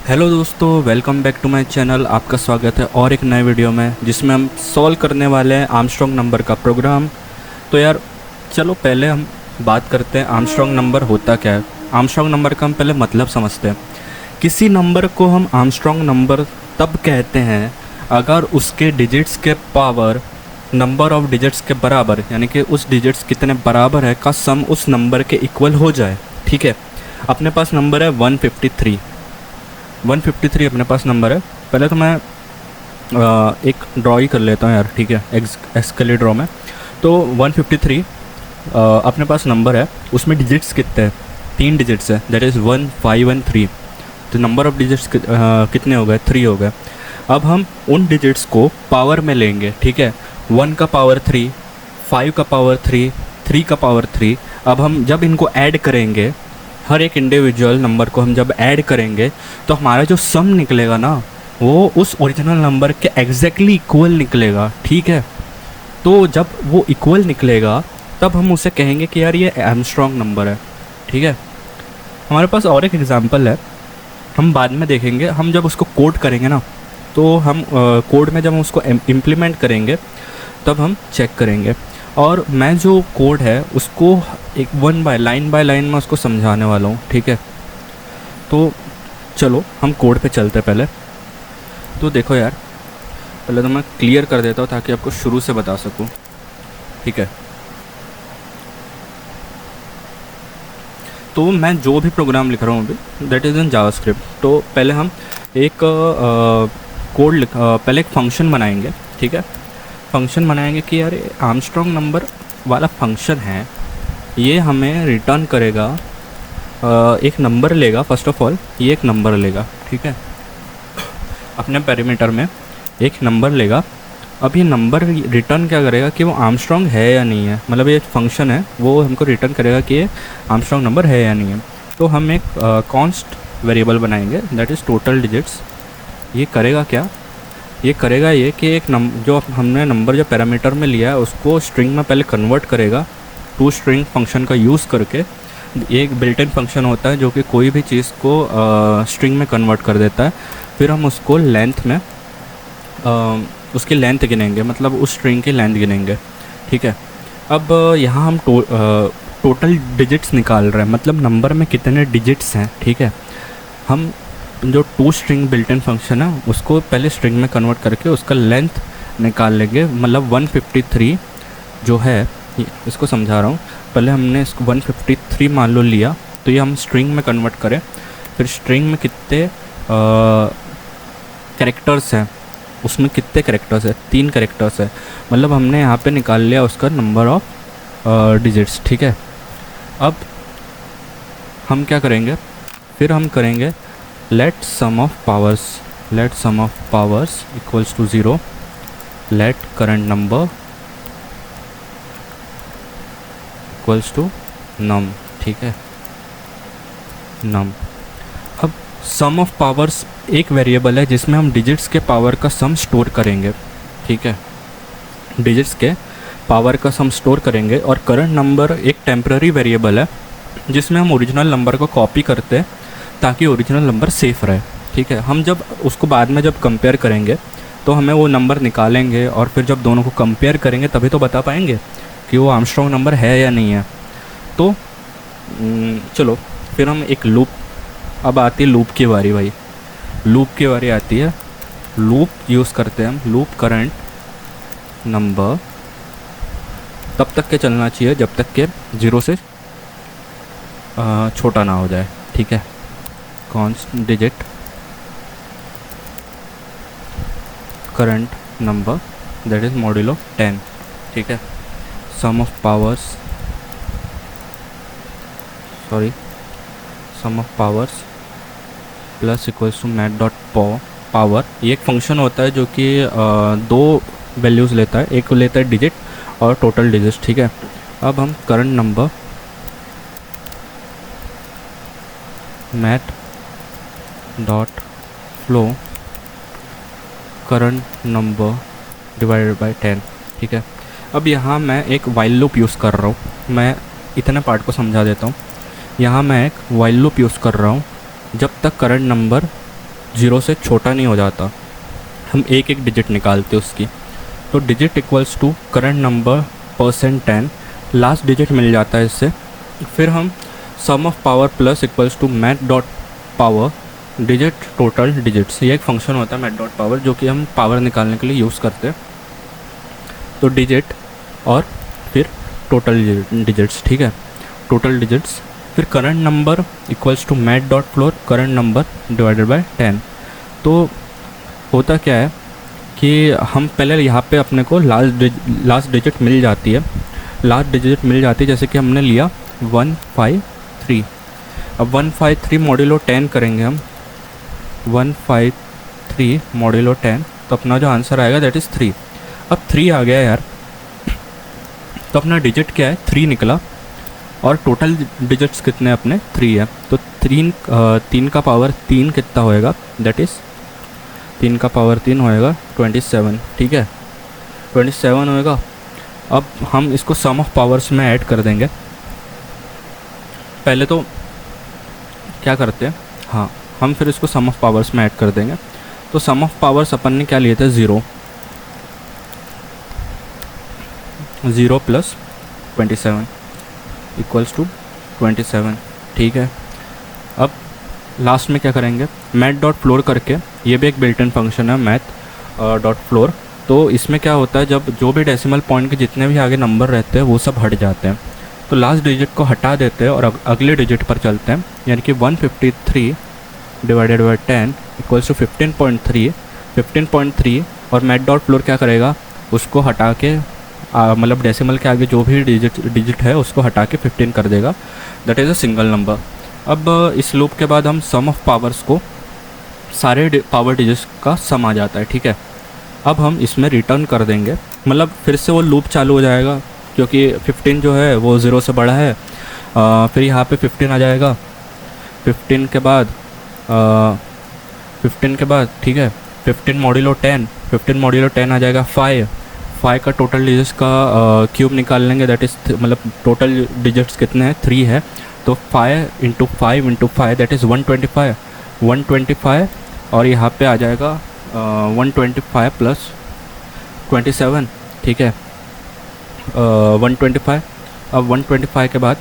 Hello दोस्तों, welcome back to my channel. आपका स्वागत है और एक नए वीडियो में जिसमें हम सॉल्व करने वाले हैं आर्मस्ट्रॉन्ग नंबर का प्रोग्राम। तो यार चलो पहले हम बात करते हैं आर्मस्ट्रॉन्ग नंबर होता क्या है। आर्मस्ट्रॉन्ग नंबर का हम पहले मतलब समझते हैं। किसी नंबर को हम आर्मस्ट्रॉन्ग नंबर तब कहते हैं अगर उसके डिजिट्स के पावर नंबर ऑफ डिजिट्स के बराबर, यानी कि उस डिजिट्स कितने बराबर है का सम उस नंबर के इक्वल हो जाए। ठीक है, अपने पास नंबर है 153। 153 अपने पास नंबर है। पहले तो मैं एक ड्रॉ ही कर लेता हूँ यार, ठीक है, एक्सकेली ड्रॉ में। तो 153 अपने पास नंबर है, उसमें डिजिट्स कितने हैं? 3 डिजिट्स है, दैट इज़ 1, 5 एंड 3। तो नंबर ऑफ डिजिट्स कितने हो गए? 3 हो गए। अब हम उन डिजिट्स को पावर में लेंगे, ठीक है। 1 का पावर 3, 5 का पावर 3, 3 का पावर 3। अब हम जब इनको ऐड करेंगे, हर एक इंडिविजुअल नंबर को हम जब ऐड करेंगे तो हमारा जो सम निकलेगा ना, वो उस ओरिजिनल नंबर के एग्जैक्टली इक्वल निकलेगा, ठीक है। तो जब वो इक्वल निकलेगा तब हम उसे कहेंगे कि यार ये आर्मस्ट्रॉन्ग नंबर है, ठीक है। हमारे पास और एक एग्जांपल है, हम बाद में देखेंगे। हम जब उसको कोड करेंगे ना, तो हम कोड में जब हम उसको इम्प्लीमेंट करेंगे तब हम चेक करेंगे। और मैं जो कोड है उसको एक लाइन बाय लाइन में उसको समझाने वाला हूँ, ठीक है। तो चलो हम कोड पे चलते पहले। तो देखो यार, पहले तो मैं क्लियर कर देता हूँ ताकि आपको शुरू से बता सकूँ, ठीक है। तो मैं जो भी प्रोग्राम लिख रहा हूँ अभी, दैट इज़ इन जावास्क्रिप्ट। तो पहले हम एक पहले एक फंक्शन बनाएंगे, ठीक है। फंक्शन बनाएंगे कि यार आर्मस्ट्रॉन्ग नंबर वाला फंक्शन है, ये हमें रिटर्न करेगा, एक नंबर लेगा। फर्स्ट ऑफ ऑल ये एक नंबर लेगा, ठीक है, अपने पैरामीटर में एक नंबर लेगा। अब ये नंबर रिटर्न क्या करेगा कि वो आर्मस्ट्रॉन्ग है या नहीं है, मतलब ये फंक्शन है वो हमको रिटर्न करेगा कि ये आर्मस्ट्रॉन्ग नंबर है या नहीं है। तो हम एक कॉन्स्ट वेरिएबल बनाएंगे, दैट इज़ टोटल डिजिट्स। ये करेगा क्या? ये करेगा ये कि एक जो हमने नंबर जो पैरामीटर में लिया है उसको स्ट्रिंग में पहले कन्वर्ट करेगा, टू स्ट्रिंग फंक्शन का यूज़ करके। एक बिल्ट इन फंक्शन होता है जो कि कोई भी चीज़ को स्ट्रिंग में कन्वर्ट कर देता है। फिर हम उसको लेंथ में उसकी लेंथ गिनेंगे, मतलब उस स्ट्रिंग की लेंथ गिनेंगे, ठीक है। अब यहाँ हम टोटल डिजिट्स निकाल रहे हैं, मतलब नंबर में कितने डिजिट्स हैं, ठीक है। हम जो to string built in function है उसको पहले स्ट्रिंग में कन्वर्ट करके उसका लेंथ निकाल लेंगे, मतलब 153 जो है, इसको समझा रहा हूँ। पहले हमने इसको 153 मान लो लिया, तो ये हम स्ट्रिंग में कन्वर्ट करें। फिर स्ट्रिंग में कितने कैरेक्टर्स हैं, उसमें कितने कैरेक्टर्स है? 3 कैरेक्टर्स है, मतलब हमने यहाँ पे निकाल लिया उसका नंबर ऑफ डिजिट्स, ठीक है। अब हम क्या करेंगे? फिर हम करेंगे let sum of powers equals to 0, let current number equals to num, ठीक है, नम। अब सम ऑफ पावर्स एक वेरिएबल है जिसमें हम डिजिट्स के पावर का सम स्टोर करेंगे, ठीक है, डिजिट्स के पावर का सम स्टोर करेंगे। और करंट नंबर एक टेम्पररी वेरिएबल है जिसमें हम ओरिजिनल नंबर को कॉपी करते हैं ताकि ओरिजिनल नंबर सेफ रहे, ठीक है। हम जब उसको बाद में जब कंपेयर करेंगे तो हमें वो नंबर निकालेंगे और फिर जब दोनों को कंपेयर करेंगे तभी तो बता पाएंगे कि वो आर्मस्ट्रॉन्ग नंबर है या नहीं है। तो चलो फिर हम एक लूप, अब आती है लूप की बारी भाई, लूप की बारी आती है। लूप यूज़ करते हैं हम, लूप करंट नंबर तब तक के चलना चाहिए जब तक के 0 से छोटा ना हो जाए, ठीक है। Const digit current number that is modulo 10, ठीक है। Sum of powers plus equals to math dot power. ये एक फंक्शन होता है जो कि 2 वैल्यूज़ लेता है, एक लेता है डिजिट और टोटल डिजिट्स, ठीक है। अब हम current number math dot flow current number divided by 10, ठीक है। अब यहाँ मैं एक वाइल लूप यूज़ कर रहा हूँ, मैं इतने पार्ट को समझा देता हूँ। यहाँ मैं एक वाइल लूप यूज़ कर रहा हूँ जब तक करंट नंबर ज़ीरो से छोटा नहीं हो जाता, हम एक एक डिजिट निकालते उसकी। तो digit equals to current number %10, last digit मिल जाता है इससे। फिर हम sum of power plus equals to math dot power digit total digits, ये एक फंक्शन होता है मैथ डॉट पावर जो कि हम पावर निकालने के लिए यूज़ करते हैं। तो डिजिट और फिर टोटल डिजिट्स, ठीक है, टोटल डिजिट्स। फिर current number equals to math dot floor current number divided by 10। तो होता क्या है कि हम पहले यहाँ पे अपने को लास्ट डिजिट मिल जाती है, जैसे कि हमने लिया 153। अब 153 मॉड्यूलो 10 करेंगे हम, 153 मॉड्यूलो 10, तो अपना जो आंसर आएगा दैट इज़ 3। अब 3 आ गया यार, तो अपना डिजिट क्या है 3 निकला, और टोटल डिजिट्स कितने अपने 3 है। तो 3 का पावर 3 कितना होएगा, दैट इज़ 3 का पावर 3 होएगा 27, ठीक है, 27 होएगा। अब हम इसको सम ऑफ पावर्स में ऐड कर देंगे। पहले तो क्या करते हैं, हाँ, हम फिर इसको सम ऑफ पावर्स में ऐड कर देंगे। तो सम ऑफ पावर्स अपन ने क्या लिए थे, 0 प्लस 27 इक्वल्स टू 27, ठीक है। अब लास्ट में क्या करेंगे, मैथ डॉट फ्लोर करके, ये भी एक बिल्ट इन फंक्शन है मैथ डॉट फ्लोर। तो इसमें क्या होता है, जब जो भी डेसिमल पॉइंट के जितने भी आगे नंबर रहते हैं वो सब हट जाते हैं, तो लास्ट डिजिट को हटा देते हैं और अगले डिजिट पर चलते हैं, यानी कि 153 डिवाइडेड बाई 10 इक्वल्स टू 15.3। और मैथ डॉट फ्लोर क्या करेगा, उसको हटा के मतलब डेसिमल के आगे जो भी डिजिट है उसको हटा के 15 कर देगा, that is a single number. अब इस लूप के बाद हम सम ऑफ पावर्स को, सारे पावर डिजिट्स का सम आ जाता है, ठीक है। अब हम इसमें रिटर्न कर देंगे, मतलब फिर से वो लूप चालू हो जाएगा, क्योंकि 15 जो है वो 0 से बड़ा है। फिर यहाँ पे 15 आ जाएगा, 15 के बाद ठीक है, 15 मॉड्यूलो 10 आ जाएगा 5 का टोटल डिजिट्स का क्यूब निकाल लेंगे, दैट इज़ मतलब टोटल डिजिट्स कितने हैं 3 है, तो 5 इंटू 5 दैट इज़ 125 और यहाँ पे आ जाएगा 125 प्लस 27, ठीक है, 125। अब 125 के बाद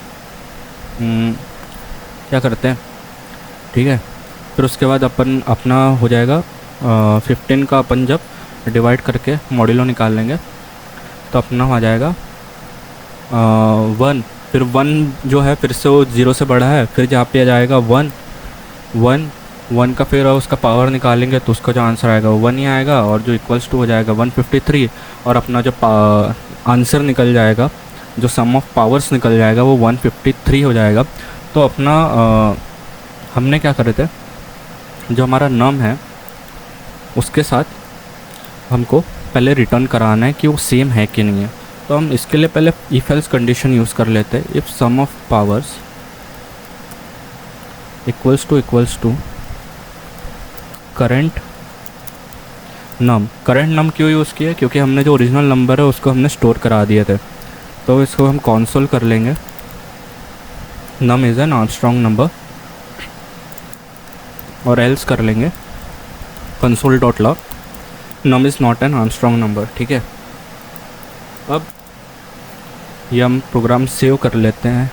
क्या करते हैं, ठीक है, फिर उसके बाद अपन अपना हो जाएगा 15 का अपन जब डिवाइड करके मॉड्यूलो निकाल लेंगे तो अपना हो जाएगा 1। फिर 1 जो है फिर से वो 0 से बड़ा है, फिर जहाँ पे आ जाएगा 1 का फिर उसका पावर निकालेंगे तो उसका जो आंसर आएगा वो 1 ही आएगा, और जो इक्वल्स टू हो जाएगा 153, और अपना जो आंसर निकल जाएगा, जो सम ऑफ पावर्स निकल जाएगा वो 153 हो जाएगा। तो अपना हमने क्या करे थे, जो हमारा नम है उसके साथ हमको पहले रिटर्न कराना है कि वो सेम है कि नहीं है। तो हम इसके लिए पहले इफ एल्स कंडीशन यूज़ कर लेते हैं। If sum of powers equals to current num क्यों यूज़ किया, क्योंकि हमने जो ओरिजिनल नंबर है उसको हमने स्टोर करा दिए थे, तो इसको हम कॉन्सोल कर लेंगे। Num is an Armstrong number, और एल्स कर लेंगे console dot log num is not an Armstrong number, ठीक है। अब ये हम प्रोग्राम सेव कर लेते हैं,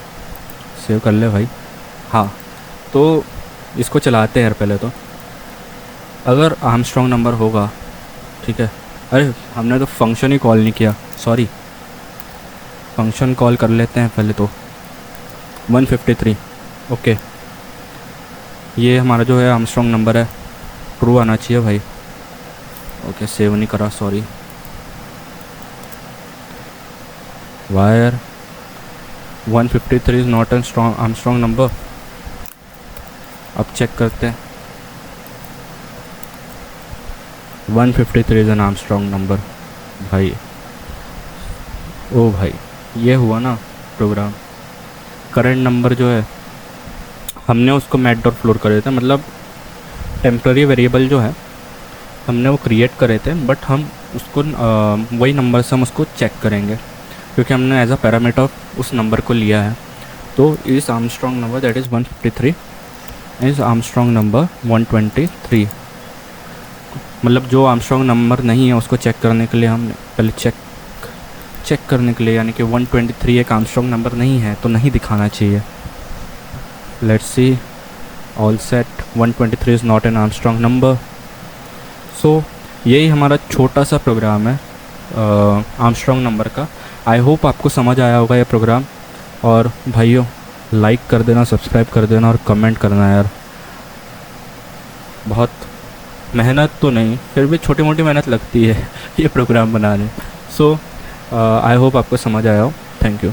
सेव कर ले भाई, हाँ। तो इसको चलाते हैं यार पहले तो, अगर आर्मस्ट्रॉन्ग नंबर होगा, ठीक है। अरे हमने तो फंक्शन ही कॉल नहीं किया, सॉरी, फंक्शन कॉल कर लेते हैं पहले तो। 153, ओके, ये हमारा जो है आर्मस्ट्रॉन्ग नंबर है, ट्रू आना चाहिए भाई। ओके, सेव नहीं करा, sorry. Wire 153 is not an Armstrong number. अब चेक करते हैं, 153 इज़ एन आर्मस्ट्रॉन्ग नंबर भाई। ओ भाई, ये हुआ ना प्रोग्राम। करंट नंबर जो है हमने उसको मैथ डॉट फ्लोर करे थे, मतलब टेम्पररी वेरिएबल जो है हमने वो क्रिएट करे थे, बट हम उसको वही नंबर से हम उसको चेक करेंगे, क्योंकि हमने एज अ पैरामीटर उस नंबर को लिया है। तो इस Armstrong number that is 153 is Armstrong number 123, मतलब जो आर्मस्ट्रॉन्ग नंबर नहीं है उसको चेक करने के लिए हमने पहले चेक करने के लिए, यानी कि 123 एक आर्मस्ट्रॉन्ग नंबर नहीं है तो नहीं दिखाना चाहिए। Let's see, all set, 123 is not an Armstrong number. So यही हमारा छोटा सा प्रोग्राम है आर्मस्ट्रॉन्ग नंबर का। आई होप आपको समझ आया होगा ये प्रोग्राम। और भाइयों, लाइक कर देना, सब्सक्राइब कर देना और कमेंट करना यार। बहुत मेहनत तो नहीं, फिर भी छोटी मोटी मेहनत लगती है ये प्रोग्राम बनाने। सो आई होप आपको समझ आया हो। Thank you.